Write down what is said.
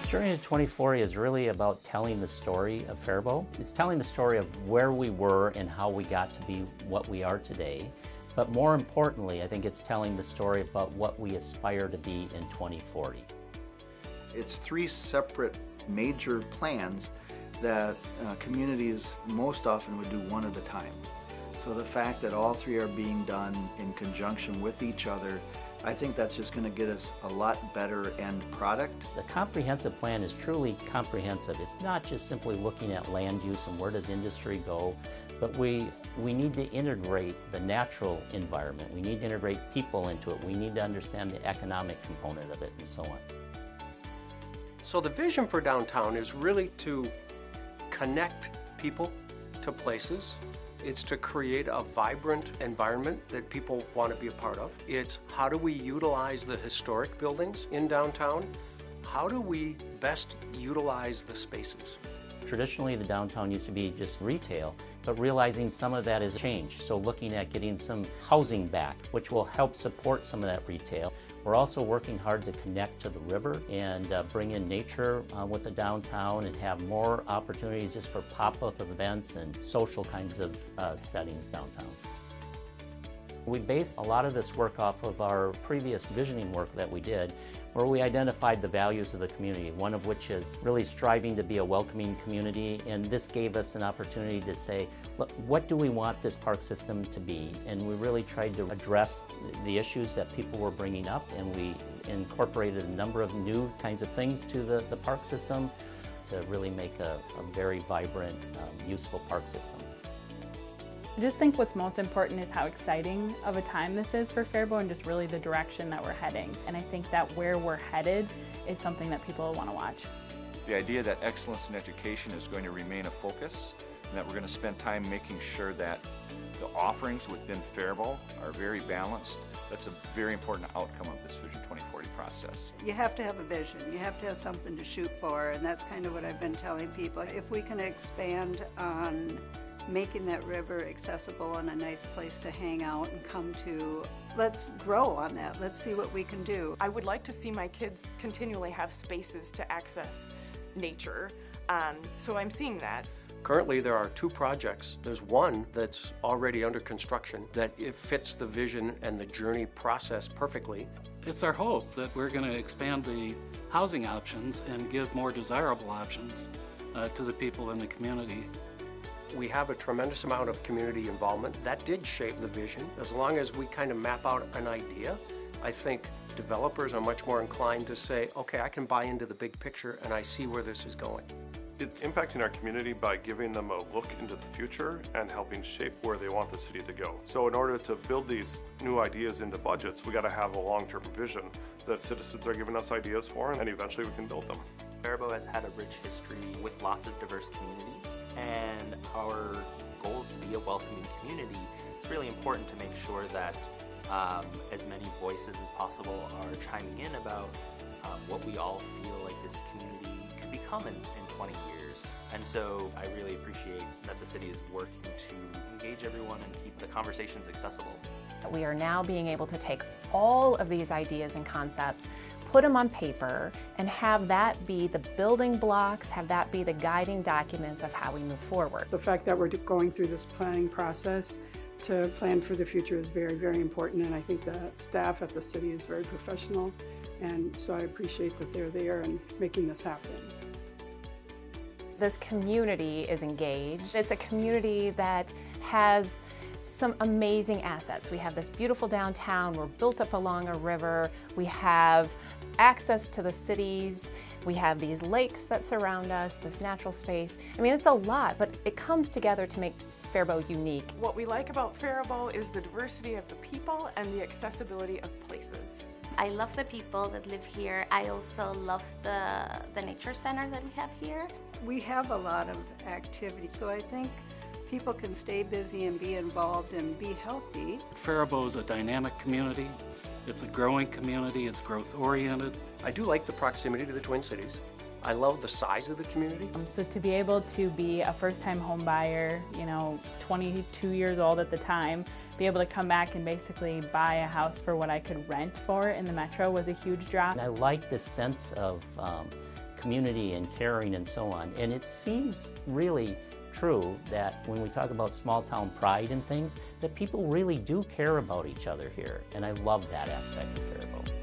Journey to 2040 is really about telling the story of Faribault. It's telling the story of where we were and how we got to be what we are today. But more importantly, I think it's telling the story about what we aspire to be in 2040. It's three separate major plans that communities most often would do one at a time. So the fact that all three are being done in conjunction with each other, I think that's just going to get us a lot better end product. The comprehensive plan is truly comprehensive. It's not just simply looking at land use and where does industry go, but we need to integrate the natural environment. We need to integrate people into it. We need to understand the economic component of it and so on. So the vision for downtown is really to connect people to places. It's to create a vibrant environment that people want to be a part of. It's how do we utilize the historic buildings in downtown? How do we best utilize the spaces? Traditionally, the downtown used to be just retail, but realizing some of that has changed. So looking at getting some housing back, which will help support some of that retail. We're also working hard to connect to the river and bring in nature with the downtown and have more opportunities just for pop-up events and social kinds of settings downtown. We based a lot of this work off of our previous visioning work that we did, where we identified the values of the community, one of which is really striving to be a welcoming community, and this gave us an opportunity to say, look, what do we want this park system to be? And we really tried to address the issues that people were bringing up, and we incorporated a number of new kinds of things to the park system to really make a very vibrant, useful park system. I just think what's most important is how exciting of a time this is for Faribault and just really the direction that we're heading. And I think that where we're headed is something that people want to watch. The idea that excellence in education is going to remain a focus and that we're going to spend time making sure that the offerings within Faribault are very balanced. That's a very important outcome of this Vision 2040 process. You have to have a vision. You have to have something to shoot for, and that's kind of what I've been telling people. If we can expand on making that river accessible and a nice place to hang out and come to, let's grow on that. Let's see what we can do. I would like to see my kids continually have spaces to access nature, so I'm seeing that. Currently there are two projects. There's one that's already under construction that it fits the vision and the journey process perfectly. It's our hope that we're going to expand the housing options and give more desirable options to the people in the community. We have a tremendous amount of community involvement. That did shape the vision. As long as we kind of map out an idea, I think developers are much more inclined to say, okay, I can buy into the big picture and I see where this is going. It's impacting our community by giving them a look into the future and helping shape where they want the city to go. So in order to build these new ideas into budgets, we got to have a long-term vision that citizens are giving us ideas for, and eventually we can build them. Faribault has had a rich history with lots of diverse communities, and our goal is to be a welcoming community. It's really important to make sure that as many voices as possible are chiming in about what we all feel like this community could become in 20 years. And so I really appreciate that the city is working to engage everyone and keep the conversations accessible. We are now being able to take all of these ideas and concepts, put them on paper, and have that be the building blocks, have that be the guiding documents of how we move forward. The fact that we're going through this planning process to plan for the future is very, very important, and I think the staff at the city is very professional, and so I appreciate that they're there and making this happen. This community is engaged. It's a community that has some amazing assets. We have this beautiful downtown, we're built up along a river, we have access to the cities, we have these lakes that surround us, this natural space. I mean, it's a lot, but it comes together to make Faribault unique. What we like about Faribault is the diversity of the people and the accessibility of places. I love the people that live here. I also love the nature center that we have here. We have a lot of activity, so I think people can stay busy and be involved and be healthy. Faribault is a dynamic community. It's a growing community. It's growth-oriented. I do like the proximity to the Twin Cities. I love the size of the community. So to be able to be a first-time home buyer, 22 years old at the time, be able to come back and basically buy a house for what I could rent for in the metro was a huge drop. And I like this sense of community and caring and so on. And it seems really true that when we talk about small town pride and things, that people really do care about each other here. And I love that aspect of Faribault.